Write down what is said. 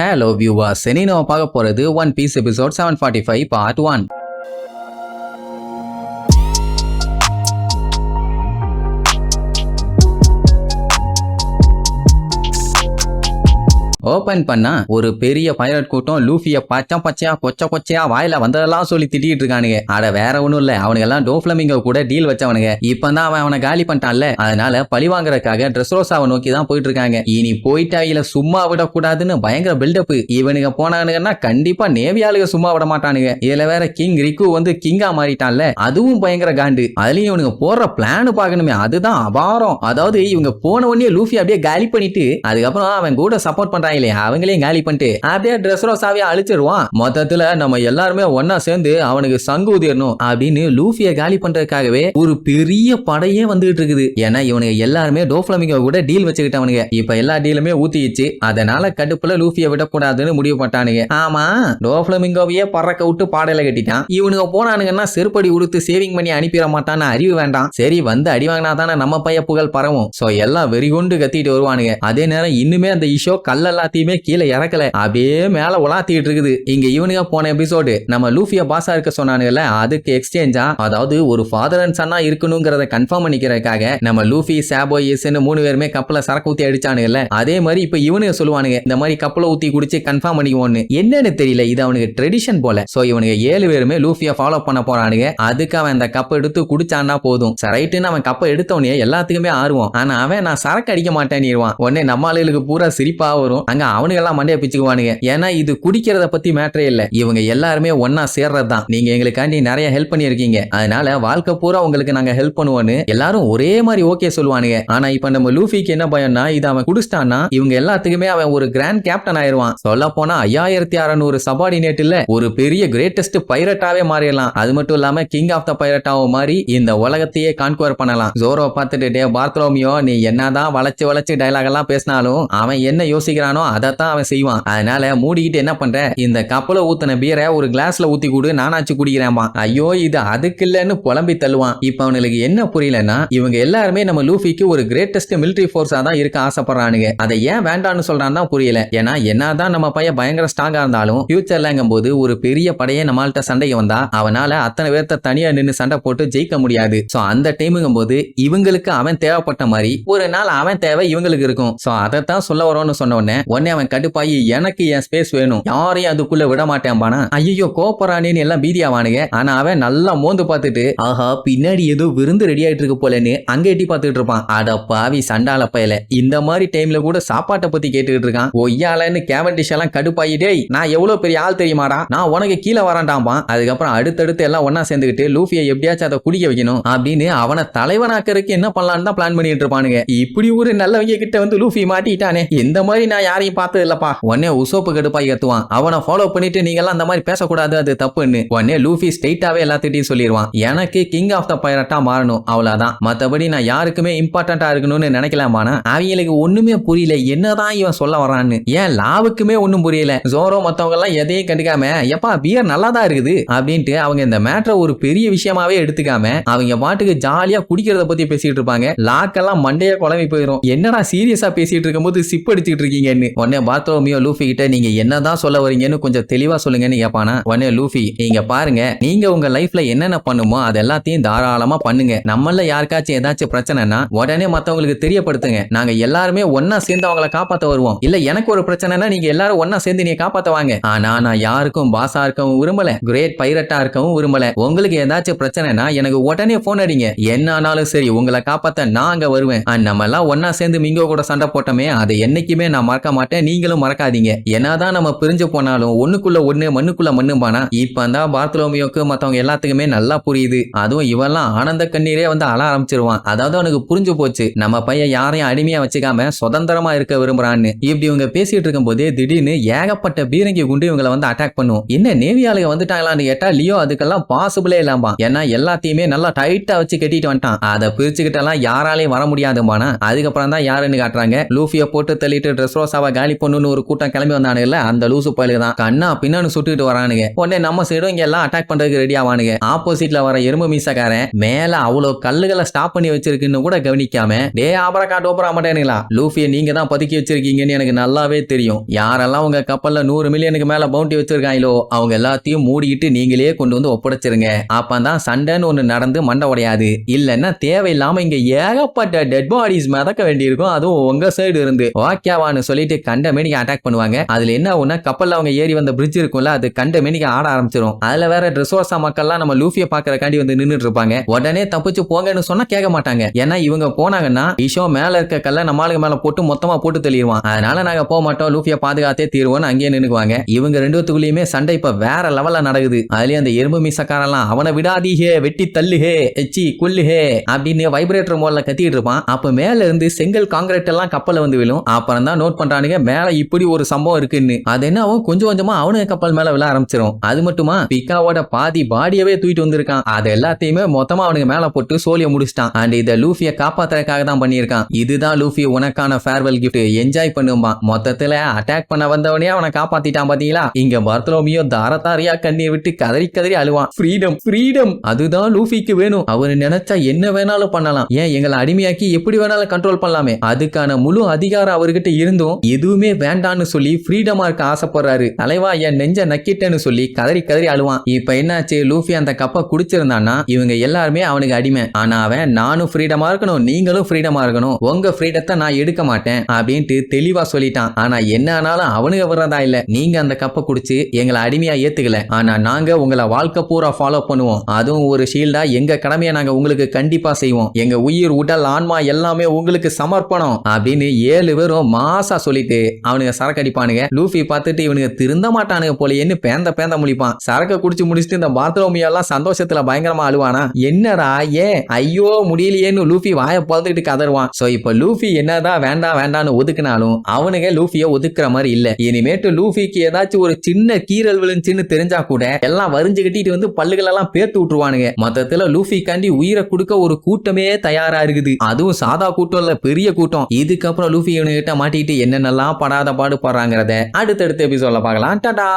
Hello viewers, இனி நம்ம பார்க்க போறது one piece episode 745 part 1. Open பண்ணா ஒரு பெரிய பைரட் கூட்டம் லூஃபிய பச்சையா கொச்சையா வாயில வந்ததெல்லாம் சொல்லி திட்டிட்டு இருக்கானுங்க. அட வேற ஒண்ணும் இல்ல, அவனுங்க எல்லாம் டோஃப்ளமிங்கோ கூட டீல் வச்சவனுங்க. இப்பதான் அவனை காலி பண்ணிட்டான்ல, அதனால பழி வாங்குறதுக்காக ட்ரெஸ்ரோசாவை நோக்கி தான் போயிட்டு இருக்காங்க. இனி போயிட்டா இல்ல சும்மா விடக்கூடாதுன்னு பயங்கர பில்டப். இவனுங்க போனானுங்கன்னா கண்டிப்பா நேவி ஆளுங்க சும்மா விட மாட்டானுங்க. இதுல வேற கிங் ரிக்கு வந்து கிங்கா மாறிட்டான்ல, அதுவும் பயங்கர காண்டு. அதுலயும் இவனுங்க போடுற பிளான் பாக்கணுமே, அதுதான் அபாரம். அதாவது இவங்க போன உடனே லூஃபி அப்படியே காலி பண்ணிட்டு அதுக்கப்புறம் அவன் கூட சப்போர்ட் பண்றாங்க, அவங்களையும் காலி பண்ணிட்டு அப்படியே ட்ரெஸ்ரோசாவே அழிச்சிருவான். மொத்தத்துல நம்ம எல்லாருமே ஒன்னா சேர்ந்து அவனுக்கு சங்கு ஊதிரணும் அப்படின்னு லூஃபியை காலி பண்றதுக்காகவே ஒரு பெரிய படையே வந்துகிட்டு இருக்குது. ஏன்னா இவனுங்க எல்லாருமே டோஃப்ளமிங்கோ கூட டீல் வச்சுக்கிட்டவனுங்க. இப்ப எல்லா டீலுமே ஊத்திச்சு, அதனால கடுப்புல லூஃபியை விடக்கூடாதுன்னு முடிவு பண்ணிட்டானுங்க. ஆமா, டோஃப்ளமிங்கோவையே பறக்க விட்டு பாடையில கட்டிட்டான். இவனுங்க போனானுங்கன்னா செருப்படி உடுத்து சேவிங் பண்ணி அனுப்பிட மாட்டான்னு அறிவு வேண்டாம். சரி வந்து அடி வாங்கினா தானே நம்ம பைய புகழ் பரவும். சோ எல்லாம் வெறிகொண்டு கத்திட்டு வருவானுங்க. அதே நேரம் இன்னுமே அந்த இஷோ கல்லெல்லாத்தையுமே கீழே இறக்கல, அப்படியே மேல உலாத்திட்டு இருக்குது. இங்க இவனுங்க போன எபிசோடு நம்ம லூஃபியா பாஸா இருக்க சொன்னானுங்கல்ல, அதுக்கு எக்ஸ்சேஞ்சா அதாவது ஒரு ஃபாதர் அண்ட் சன்னா இருக்கணுங்கிறத கன்ஃபார்ம் பண்ணிக்கிறதுக்காக நம்ம லூஃபி சாபோ எஸ்ன்னு 3 பேருமே கப்பல சரக்கு ஊத்தி அடிச்சானுங்கல்ல, அதே மாதிரி இப்ப இவனுங்க சொல்லுவானுங்க இந்த மாதிரி கப்பல ஊத்தி குடிச்சு கன்ஃபார்ம் பண்ணிக்குவோன்னு. என்னன்னு தெரியல, இது அவனுக்கு ட்ரெடிஷன் போல. சோ இவனுங்க 7 பேருமே லூஃபியா ஃபாலோ பண்ண போறானுங்க. அதுக்கு அவன் அந்த கப்பை எடுத்து குடிச்சான்னா போதும். ரைட்டுன்னு அவன் கப்பை எடுத்தவனே எல்லாத்துக்குமே ஆர்வம். ஆனா அவன் நான் சரக்கு அடிக்க மாட்டேன்னு உடனே நம்ம ஆளுகளுக்கு பூரா சிரிப்பா வரும். அங்க அவனுங்க எல்லாம் மண்டைய பிச்சுக்குவானுங்க. ஏன்னா இது குடிக்கிறத பத்தி மேட்டரே இல்ல, இவங்க எல்லாருமே ஒன்னா சேர்றது தான். நீங்க எங்களுக்காண்டி நிறைய ஹெல்ப் பண்ணிருக்கீங்க, அதனால வாழ்க்கை பூரா உங்களுக்கு நாங்க ஹெல்ப் பண்ணுவோன்னு எல்லாரும் ஒரே மாதிரி ஓகே சொல்லுவானுங்க. ஆனா இப்ப நம்ம லூஃபிக்கு என்ன பயம்னா, இது அவன் குடிச்சிட்டான்னா இவங்க எல்லாத்துக்குமே அவன் ஒரு கிராண்ட் கேப்டன் ஆயிருவான். சொல்ல போனா 5600 சபார்டினேட் இல்ல ஒரு பெரிய கிரேட்டஸ்ட் பைரட்டாவே மாறிடலாம். அது மட்டும் இல்லாம கிங் ஆஃப் த பைரட்டாவும் மாறி இந்த உலகத்தையே கான்குவர் பண்ணலாம். ஜோரோ பார்த்துட்டு டே பார்த்தரோமியோ, நீ என்னதான் வளைச்சு டயலாக் எல்லாம் பேசினாலும் அவன் என்ன யோசிக்கிறானோ அதைத்தான் அவன் செய்வான். அதனால மூடிக்கிட்டு என்ன பண்ற, இந்த கப்பல ஊத்தின பீரை ஒரு கிளாஸ்ல ஊத்தி கூடு, நானாச்சு குடிக்கிறேன்பா. ஐயோ இது அதுக்கு இல்லன்னு புலம்பி தள்ளுவான். இப்ப அவனுக்கு என்ன புரியலன்னா, இவங்க எல்லாருமே நம்ம லூஃபிக்கு ஒரு கிரேட்டஸ்ட் மிலிட்டரி போர்ஸா தான் இருக்க ஆசைப்படுறானுங்க. அதை ஏன் வேண்டான்னு சொல்றான்னு தான் புரியல. ஏன்னா என்னதான் நம்ம பையன் பயங்கர ஸ்ட்ராங்கா இருந்தாலும் ஃபியூச்சர்லங்கும் போது ஒரு பெரிய படையே நம்மள்ட்ட சண்டைக்கு வந்தா அவனால அத்தனை பேர்த்த தனியா நின்று சண்டை போட்டு ஜெயிக்க முடியாது. சோ அந்த டைமுங்கும் போது இவங்களுக்கு அவன் தேவைப்பட்ட மாதிரி ஒரு நாள் அவன் தேவை இவங்களுக்கு இருக்கும். சோ அதைத்தான் சொல்ல வரோன்னு சொன்ன உடனே அவன் கடுப்பாயி எனக்கு என் ஸ்பேஸ் வேணும், யாரையும் அதுக்குள்ள விட மாட்டேன் பானா. ஐயோ கோப்பரானேன்னு எல்லாம் பீதியாவானுங்க. ஆனா அவன் நல்லா மோந்து பார்த்துட்டு ஆஹா பின்னாடி ஏதோ விருந்து ரெடி ஆயிட்டு இருக்கு போலன்னு அங்க எட்டி பார்த்துட்டு இருப்பான். அட பாவி சண்டால பயல, இந்த மாதிரி டைம்ல கூட சாப்பாட்டை பத்தி கேட்டுக்கிட்டு இருக்கான். ஒய்யாலன்னு கேவன்டிஷ் எல்லாம் கடுப்பாயிட்டே, நான் எவ்வளவு பெரிய ஆள் தெரியுமாடா, நான் உனக்கு கீழே வரான்டாம்பா. அதுக்கப்புறம் அடுத்தடுத்து எல்லாம் ஒன்னா சேர்ந்துக்கிட்டு லூஃபியை எப்படியாச்சும் அதை குடிக்க வைக்கணும் அப்படின்னு அவனை தலைவனாக்கிறதுக்கு என்ன பண்ணலான்னு தான் பிளான் பண்ணிட்டு இருப்பானுங்க. இப்படி ஒரு நல்லவங்க கிட்ட வந்து லூஃபி மாட்டிட்டானே, இந்த மாதிரி நான் யாரையும் பார்த்தது இல்லப்பா. உடனே உசோப்பு கடுப்பாய் கத்துவான். அவனை ஃபாலோ பண்ணிட்டு நீங்க எல்லாம் அந்த மாதிரி பேசக்கூடாது, அது தப்புன்னு. உடனே லூஃபி ஸ்ட்ரெயிட்டாவே எல்லாத்திட்டையும் சொல்லிடுவான், எனக்கு கிங் ஆஃப் த பைரட்டா மாறணும், அவ்வளவுதான். மத்தபடி நான் யாருக்குமே இம்பார்ட்டன்டா இருக்கணும்னு நினைக்கலாமானா அவங்களுக்கு ஒண்ணுமே புரியல, என்னதான் இவன் சொல்ல வரான்னு. ஏன் லாவுக்குமே ஒண்ணும் புரியல. ஜோரோ மத்தவங்க எல்லாம் எதையும் கண்டுக்காம எப்பா பியர் நல்லா தான் இருக்குது அப்படின்ட்டு அவங்க இந்த மேட்டரை ஒரு பெரிய விஷயமாவே எடுத்துக்காம அவங்க பாட்டுக்கு ஜாலியா குடிக்கிறத பத்தி பேசிட்டு இருப்பாங்க. லாக்கெல்லாம் மண்டைய குழம்பி போயிடும். என்னடா சீரியஸா பேசிட்டு இருக்கும்போது சிப் அடிச்சுட்டு இருக்கீங்கன்னு. உடனே பார்த்தரோமியோ லூஃபி கிட்ட நீங்க என்னதான் சொல்ல வரீங்கன்னு கொஞ்சம் தெளிவா சொல்லுங்கன்னு கேட்பானா. உடனே லூஃபி நீங்க பாருங்க, நீங்க உங்க லைஃப்ல என்னென்ன பண்ணுமோ அது எல்லாத்தையும் தாராளமா பண்ணுங்க. நம்மள யாருக்காச்சும் ஏதாச்சும் பிரச்சனைனா உடனே மத்தவங்களுக்கு தெரியப்படுத்துங்க. நாங்க எல்லாருமே ஒன்னா சேர்ந்து அவங்களை காப்பாத்த வருவோம். இல்ல எனக்கு ஒரு பிரச்சனைனா நீங்க எல்லாரும் ஒன்னா சேர்ந்து நீங்க காப்பாத்துவாங்க. ஆனா நான் யாருக்கும் பாஸா இருக்கவும் விரும்பல, கிரேட் பைரட்டா இருக்கவும் விரும்பல. உங்களுக்கு ஏதாச்சும் பிரச்சனைனா எனக்கு உடனே போன் அடிங்க, என்ன ஆனாலும் சரி உங்களை காப்பாத்த நான் அங்க வருவேன். நம்ம எல்லாம் ஒன்னா சேர்ந்து மிங்கோ கூட சண்டை போட்டோமே, அதை என்னைக்குமே நான் மறக்க மாட்டேன், நீங்களும் மறக்காதீங்க. என்னதான் நம்ம பிரிஞ்சு போனாலும் ஒண்ணுக்குள்ள ஒண்ணு மண்ணுக்குள்ள மண்ணுபானா. இப்பதான் பார்த்தரோமியோக்கு மத்தவங்க எல்லாத்துக்குமே நல்லா புரியுது. அதுவும் இவெல்லாம் ஆனந்த கண்ணீரே வந்து அழ ஆரம்பிச்சிருவான். அதாவது அவனுக்கு புரிஞ்சு போச்சு, நம்ம பையன் யாரையும் அடிமையா வச்சுக்காம சுதந்திரமா இருக்க விரும்புறான்னு. இப்படி இவங்க பேசிட்டு இருக்கும் போதே திடீர்னு ஏகப்பட்ட பீரங்கி குண்டு இவங்களை வந்து அட்டாக் பண்ணும். என்ன நேவி ஆளுங்க வந்துட்டாங்களான்னு கேட்டா லியோ அதுக்கெல்லாம் பாசிபிளே இல்லாமா. ஏன்னா எல்லாத்தையுமே நல்லா டைட்டா வச்சு கட்டிட்டு வந்துட்டான். அதை பிரிச்சுக்கிட்டெல்லாம் யாராலையும் வர முடியாதுமானா. அதுக்கப்புறம் தான் யாருன்னு காட்டுறாங்க, லூஃபியை போட்டு தள்ளிட்டு ட்ரெஸ்ரோசாவை பீக்காவை காலி பண்ணுன்னு ஒரு கூட்டம் கிளம்பி வந்தானுங்கல்ல, அந்த லூசு பயலுக்கு தான் கண்ணா பின்னான்னு சுட்டுட்டு வரானுங்க. உடனே நம்ம சைடும் இங்க எல்லாம் அட்டாக் பண்றதுக்கு ரெடி ஆவானுங்க. ஆப்போசிட்ல வர எறும்பு மீசக்காரன் மேல அவ்வளவு கல்லுகளை ஸ்டாப் பண்ணி வச்சிருக்குன்னு கூட கவனிக்காம, டே ஆபரக்கா டோபரா மாட்டேனுங்களா, லூஃபியை நீங்க தான் பதுக்கி வச்சிருக்கீங்கன்னு எனக்கு நல்லாவே தெரியும். யாரெல்லாம் உங்க கப்பல்ல 100 மில்லியனுக்கு மேல பவுண்டி வச்சிருக்காங்களோ அவங்க எல்லாத்தையும் மூடிக்கிட்டு நீங்களே கொண்டு வந்து ஒப்படைச்சிருங்க. அப்பதான் சண்டைன்னு ஒண்ணு நடந்து மண்டை உடையாது. இல்லன்னா தேவையில்லாம இங்க ஏகப்பட்ட டெட் பாடிஸ் மிதக்க வேண்டியிருக்கும், அதுவும் உங்க சைடு இருந்து. ஓகேவான்னு சொல்லிட்டு கண்ட மேனிக்கு அட்டாக் பண்ணுவாங்க. அதுல என்ன ஒண்ணு, கப்பல்ல அவங்க ஏறி வந்த பிரிட்ஜ் இருக்கும்ல, அது கண்ட மேனிக்கு ஆட ஆரம்பிச்சிடும். அதுல வேற ட்ரெஸ்ஸோர்ஸா மக்கள்லாம் நம்ம லூஃபியை பாக்குறக்காண்டி வந்து நின்னுட்டு இருப்பாங்க. உடனே தப்பிச்சு போங்கன்னு சொன்னா கேட்க மாட்டாங்க. ஏன்னா இவங்க போனாங்கன்னா இஷோ மேல இருக்க கல்ல நம்மளுக்கு மேல போட்டு மொத்தமா போட்டு தெளிவான். அதனால நாங்க போக மாட்டோம், லூஃபியை பாதுகாத்தே தீர்வோம்னு அங்கேயே நின்னுக்குவாங்க. இவங்க ரெண்டுத்துக்குள்ளயுமே சண்டை இப்ப வேற லெவல்ல நடக்குது. அதுலயும் அந்த எறும்பு மீசக்காரெல்லாம் அவனை விடாதீஹே, வெட்டி தள்ளுஹே, எச்சி கொல்லுஹே அப்படின்னு வைப்ரேட்டர் மோட்ல கத்திட்டு இருப்பான். அப்ப மேல இருந்து செங்கல் காங்கிரீட் எல்லாம் கப்பல்ல வந்து விழும். அப்புறம் தான் நோட் பண்றானுங்க மேல இப்படி ஒரு சம்பவம் இருக்குன்னு. அது என்ன அவன் கொஞ்சம் கொஞ்சமா அவனுக்கு கப்பல் மேல விழ ஆரம்பிச்சிடும். அது மட்டுமா பிக்காவோட பாதி பாடியவே தூக்கிட்டு வந்திருக்கான். அது எல்லாத்தையுமே மொத்தமா அவனுக்கு மேல போட்டு சோழிய முடிச்சிட்டான். அண்ட் இத லூஃபியை காப்பாத்துறதுக்காக தான் பண்ணியிருக்கான். இதுதான் லூஃபி உனக்கான ஃபேர்வெல் கிஃப்ட், என்ஜாய் பண்ணுவான். மொத்தத்துல அட்டாக் பண்ண வந்தவனே அவனை காப்பாத்திட்டான் பாத்தீங்களா. இங்க பர்த்தலோமியோ தாரதாரியா கண்ணீர் விட்டு கதறி கதறி அழுவான். ஃப்ரீடம் ஃப்ரீடம், அதுதான் லூஃபிக்கு வேணும். அவரு நினைச்சா என்ன வேணாலும் பண்ணலாம். ஏன் எங்களை அடிமையாக்கி எப்படி வேணாலும் கண்ட்ரோல் பண்ணலாமே. அதுக்கான முழு அதிகாரம் அவர்கிட்ட இருந்தும் எதுவுமே வேண்டான்னு சொல்லி ஃப்ரீடமா இருக்க ஆசைப்படுறாரு. தலைவா என் நெஞ்ச நக்கிட்டேன்னு சொல்லி கதறி கதறி அழுவான். இப்ப என்னாச்சு, லூஃபி அந்த கப்பை குடிச்சிருந்தான்னா இவங்க எல்லாருமே அவனுக்கு அடிமை. ஆனா அவன் நானும் ஃப்ரீடமா இருக்கணும், நீங்களும் ஃப்ரீடமா இருக்கணும், உங்க ஃப்ரீடத்தை நான் எடுக்க மாட்டேன் அப்படின்ட்டு தெளிவா சொல்லிட்டான். ஆனா என்ன ஆனாலும் அவனுக்கு வர்றதா இல்ல. நீங்க அந்த கப்பை குடிச்சு எங்களை அடிமையா ஏத்துக்கல, ஆனா நாங்க உங்களை வாழ்க்கை பூரா ஃபாலோ பண்ணுவோம். அதுவும் ஒரு ஷீல்டா எங்க கடமையை நாங்க உங்களுக்கு கண்டிப்பா செய்வோம். எங்க உயிர் உடல் ஆன்மா எல்லாமே உங்களுக்கு சமர்ப்பணம் அப்படின்னு 7 பேரும் மாசா சொல்லிட்டு அவனுங்க சரக்கு அடிப்பானுங்க. லூஃபி பார்த்துட்டு இவனுங்க திருந்த மாட்டானுங்க போலேன்னு பேந்த பேந்த முழிப்பான். சரக்கு குடிச்சு முடிச்சுட்டு இந்த பார்த்தலோமியெல்லாம் சந்தோஷத்துல பயங்கரமா அழுவானா. என்னடா ஏன் ஐயோ முடியலையேன்னு லூஃபி வாயை பார்த்துட்டு கதறுவான். சோ இப்ப லூஃபி என்னதான் வேண்டாம் வேண்டான்னு ஒதுக்குனாலும் அவனுங்க லூஃபியை ஒதுக்குற மாதிரி இல்ல. இனிமேட்டு லூஃபிக்கு ஏதாச்சும் ஒரு சின்ன கீரல் விழுந்துச்சுன்னு தெரிஞ்சா கூட எல்லாம் வரிஞ்சு கட்டிட்டு வந்து பல்லுகள் எல்லாம் பேர்த்து விட்டுருவானுங்க. மொத்தத்துல லூஃபி காண்டி உயிரை கொடுக்க ஒரு கூட்டமே தயாரா இருக்குது. அதுவும் சாதா கூட்டம் இல்ல, பெரிய கூட்டம். இதுக்கப்புறம் லூஃபி இவனுகிட்ட மாட்டிட்டு என்னென்னலாம் படாத பாடு படுறாங்கிறத அடுத்தடுத்த எபிசோட்ல பார்க்கலாம். டாடா.